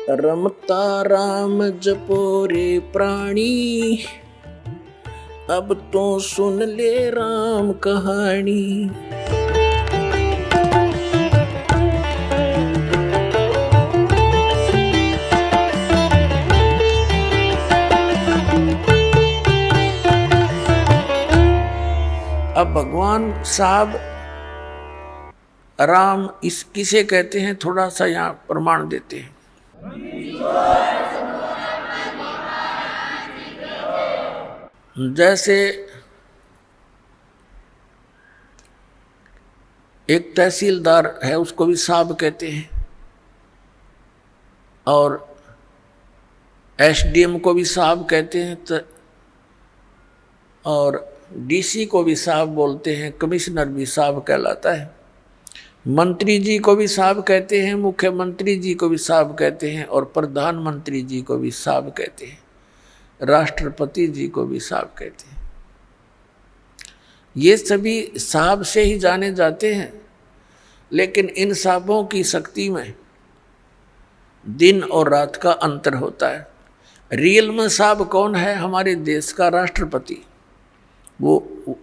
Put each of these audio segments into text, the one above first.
रमता राम जपो रे प्राणी, अब तो सुन ले राम कहानी। अब भगवान साहब राम इस किसे कहते हैं, थोड़ा सा यहाँ प्रमाण देते हैं। जैसे एक तहसीलदार है, उसको भी साहब कहते हैं, और एसडीएम को भी साहब कहते हैं, और डीसी को भी साहब बोलते हैं, कमिश्नर भी साहब कहलाता है, मंत्री जी को भी साहब कहते हैं, मुख्यमंत्री जी को भी साहब कहते हैं, और प्रधानमंत्री जी को भी साहब कहते हैं, राष्ट्रपति जी को भी साहब कहते हैं। ये सभी साहब से ही जाने जाते हैं, लेकिन इन साहबों की शक्ति में दिन और रात का अंतर होता है। रियल में साहब कौन है? हमारे देश का राष्ट्रपति, वो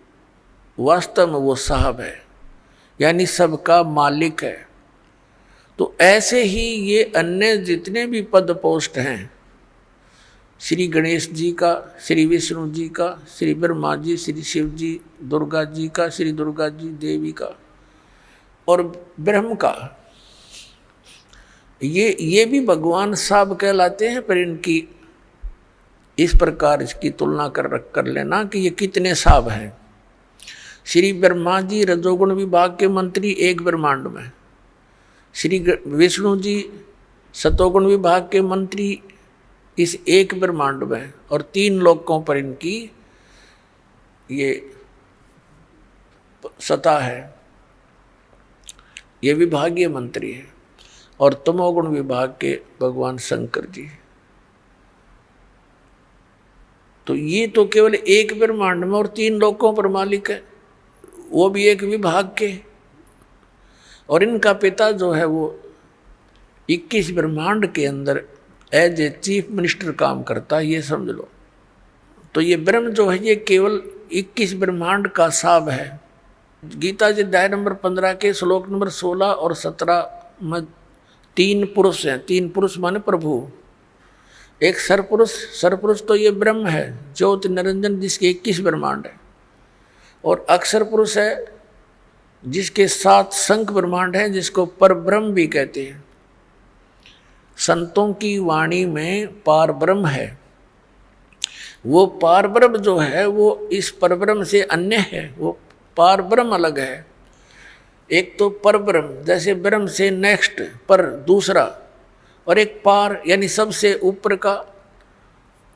वास्तव में वो साहब है, यानी सबका मालिक है। तो ऐसे ही ये अन्य जितने भी पद पोस्ट हैं, श्री गणेश जी का, श्री विष्णु जी का, श्री ब्रह्मा जी, श्री शिव जी, दुर्गा जी का, श्री दुर्गा जी देवी का, और ब्रह्म का, ये भी भगवान साहब कहलाते हैं। पर इनकी इस प्रकार इसकी तुलना कर लेना कि ये कितने साहब हैं। श्री ब्रह्मा जी रजोगुण विभाग के मंत्री एक ब्रह्मांड में, श्री विष्णु जी सतोगुण विभाग के मंत्री इस एक ब्रह्मांड में, और 3 लोकों पर इनकी ये सत्ता है, ये विभागीय मंत्री है। और तमोगुण विभाग के भगवान शंकर जी। तो ये तो केवल एक ब्रह्मांड में और 3 लोकों पर मालिक है, वो भी एक विभाग के। और इनका पिता जो है वो 21 ब्रह्मांड के अंदर एज ए चीफ मिनिस्टर काम करता है, ये समझ लो। तो ये ब्रह्म जो है ये केवल 21 ब्रह्मांड का साहब है। गीता जी अध्याय नंबर 15 के श्लोक नंबर 16 और 17 में 3 पुरुष हैं। 3 पुरुष माने प्रभु। एक सरपुरुष तो ये ब्रह्म है, ज्योति निरंजन, जिसके 21 ब्रह्मांड है। और अक्षर पुरुष है जिसके 7 शंख ब्रह्मांड हैं, जिसको परब्रह्म भी कहते हैं। संतों की वाणी में पार ब्रह्म है। वो पार ब्रह्म जो है वो इस परब्रह्म से अन्य है, वो पार ब्रह्म अलग है। एक तो परब्रह्म, जैसे ब्रह्म से नेक्स्ट पर दूसरा, और एक पार यानी सबसे ऊपर का।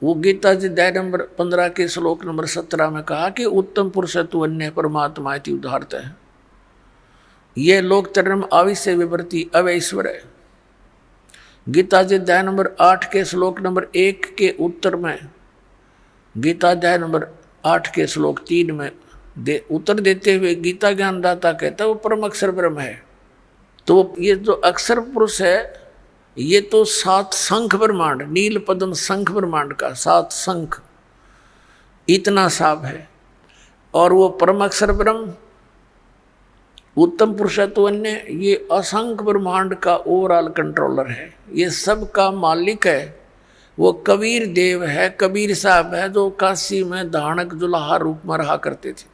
वो गीता जी अध्याय नंबर 15 के श्लोक नंबर 17 में कहा कि उत्तम पुरुष तु अन्य परमात्मा इति उदाहरत है। ये लोक तरम आविश्य विवर्ती अवैश्वर है। गीता जी अध्याय नंबर 8 के श्लोक नंबर 1 के उत्तर में, गीता अध्याय नंबर 8 के श्लोक 3 में उत्तर देते हुए गीता ज्ञानदाता कहता है वो परम अक्षर ब्रह्म है। तो ये जो अक्षर पुरुष है ये तो 7 शंख ब्रह्मांड, नील पद्म शंख ब्रह्मांड का 7 शंख, इतना साहब है। और वो परम अक्षर ब्रह्म उत्तम पुरुषत्व अन्य, ये असंख्य ब्रह्मांड का ओवरऑल कंट्रोलर है, ये सब का मालिक है। वो कबीर देव है, कबीर साहब है, जो काशी में धानक जुलाहा रूप में रहा करते थे।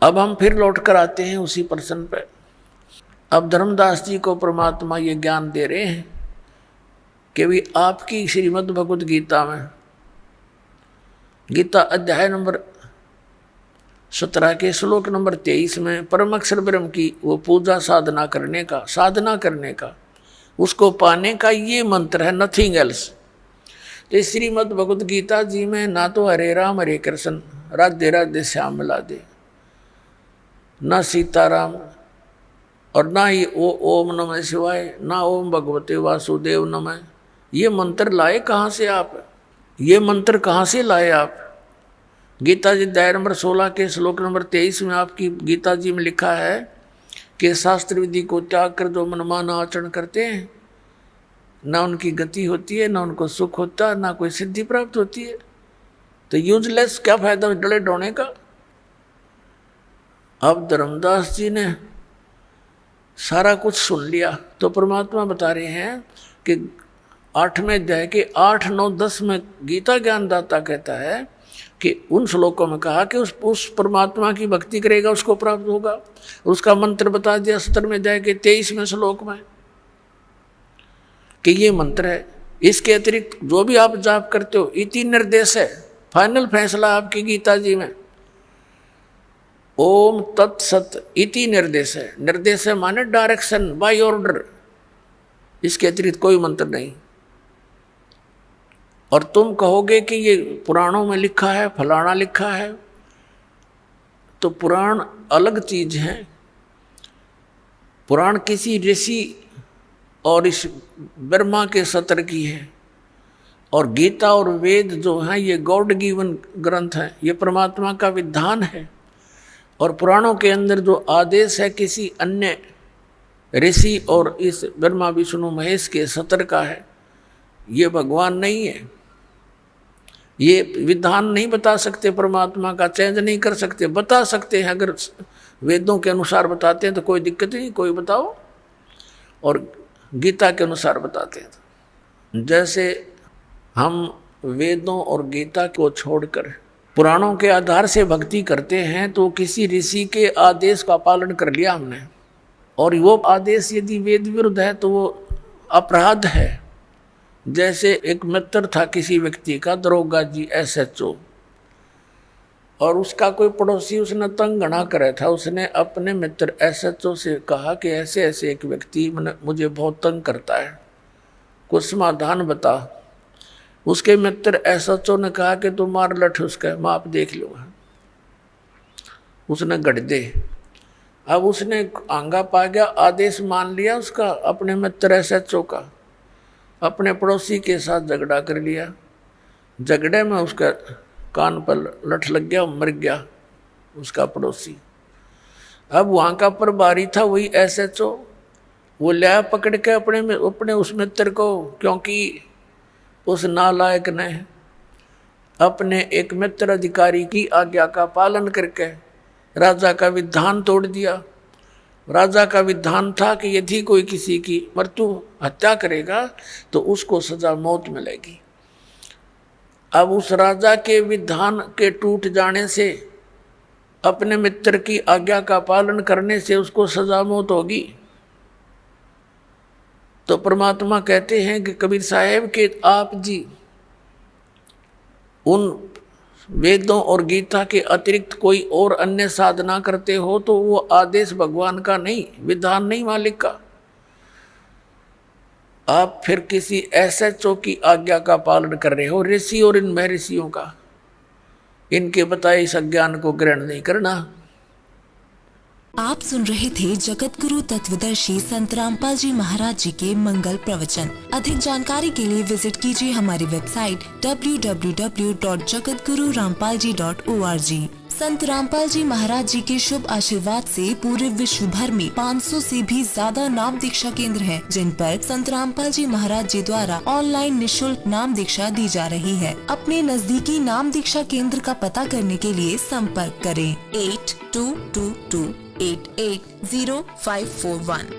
अब हम फिर लौट कर आते हैं उसी प्रश्न पे। अब धर्मदास जी को परमात्मा ये ज्ञान दे रहे हैं कि भी आपकी श्रीमद् भगवद गीता में, गीता अध्याय नंबर 17 के श्लोक नंबर 23 में परम अक्षर ब्रह्म की वो पूजा साधना करने का उसको पाने का ये मंत्र है, नथिंग एल्स। तो श्रीमद् भगवद गीता जी में ना तो हरे राम हरे कृष्ण राधे राधे श्याम मिलादे, ना सीताराम, और ना ही ओम नमः शिवाय, ना ओम भगवते वासुदेव नमः। ये मंत्र लाए कहाँ से आप? ये मंत्र कहाँ से लाए आप? गीता जी अध्याय नंबर 16 के श्लोक नंबर 23 में आपकी गीता जी में लिखा है के शास्त्र विधि को त्याग कर जो मनमाना आचरण करते हैं, ना उनकी गति होती है, ना उनको सुख होता, ना कोई सिद्धि प्राप्त होती है। तो यूजलेस, क्या फायदा डले डोने का। अब धर्मदास जी ने सारा कुछ सुन लिया तो परमात्मा बता रहे हैं कि 8वें अध्याय के 8, 9, 10 में गीता ज्ञानदाता कहता है कि उन श्लोकों में कहा कि उस परमात्मा की भक्ति करेगा उसको प्राप्त होगा। उसका मंत्र बता दिया 17वें अध्याय के 23वें श्लोक में कि ये मंत्र है। इसके अतिरिक्त जो भी आप जाप करते हो, इति निर्देश है, फाइनल फैसला आपकी गीता जी में। ओम तत्सत इति निर्देश है। निर्देश है माने डायरेक्शन, बाय ऑर्डर। इसके अतिरिक्त कोई मंत्र नहीं। और तुम कहोगे कि ये पुराणों में लिखा है, फलाना लिखा है, तो पुराण अलग चीज है। पुराण किसी ऋषि और इस ब्रह्मा के सत्र की है, और गीता और वेद जो हैं ये गॉड गिवन ग्रंथ है, ये परमात्मा का विधान है। और पुराणों के अंदर जो आदेश है किसी अन्य ऋषि और इस ब्रह्मा विष्णु महेश के सत्र का है, ये भगवान नहीं है। ये विधान नहीं बता सकते, परमात्मा का चेंज नहीं कर सकते। बता सकते हैं अगर वेदों के अनुसार बताते हैं तो कोई दिक्कत नहीं, कोई बताओ, और गीता के अनुसार बताते हैं। जैसे हम वेदों और गीता को छोड़कर पुराणों के आधार से भक्ति करते हैं तो किसी ऋषि के आदेश का पालन कर लिया हमने, और वो आदेश यदि वेद विरुद्ध है तो वो अपराध है। जैसे एक मित्र था किसी व्यक्ति का, दरोगा जी SHO, और उसका कोई पड़ोसी उसने तंग घना करे था। उसने अपने मित्र SHO से कहा कि ऐसे ऐसे एक व्यक्ति मुझे बहुत तंग करता है, कुछ समाधान बता। उसके मित्र SHO ने कहा कि तू मार लठ उसका, मैं आप देख लूँगा। उसने गढ़ दे। अब उसने आंगा पा गया, आदेश मान लिया उसका, अपने मित्र SHO का, अपने पड़ोसी के साथ झगड़ा कर लिया। झगड़े में उसका कान पर लठ लग गया, मर गया उसका पड़ोसी। अब वहाँ का प्रभारी था वही SHO, वो लिया पकड़ के अपने उस मित्र को, क्योंकि उस नालायक ने अपने एक मित्र अधिकारी की आज्ञा का पालन करके राजा का विधान तोड़ दिया। राजा का विधान था कि यदि कोई किसी की मृत्यु हत्या करेगा तो उसको सजा मौत मिलेगी। अब उस राजा के विधान के टूट जाने से, अपने मित्र की आज्ञा का पालन करने से उसको सजा मौत होगी। तो परमात्मा कहते हैं कि कबीर साहेब के आप जी उन वेदों और गीता के अतिरिक्त कोई और अन्य साधना करते हो तो वो आदेश भगवान का नहीं, विधान नहीं, मालिक का। आप फिर किसी SHO की आज्ञा का पालन कर रहे हो, ऋषि और इन महर्षियों का, इनके बताए इस अज्ञान को ग्रहण नहीं करना। आप सुन रहे थे जगत गुरु तत्वदर्शी संत रामपाल जी महाराज जी के मंगल प्रवचन। अधिक जानकारी के लिए विजिट कीजिए हमारी वेबसाइट www.jagatgururampalji.org। संत रामपाल जी महाराज जी के शुभ आशीर्वाद से पूरे विश्व भर में 500 से भी ज्यादा नाम दीक्षा केंद्र हैं, जिन पर संत रामपाल जी महाराज जी द्वारा ऑनलाइन निशुल्क नाम दीक्षा दी जा रही है। अपने नजदीकी नाम दीक्षा केंद्र का पता करने के लिए संपर्क करें 8222880541।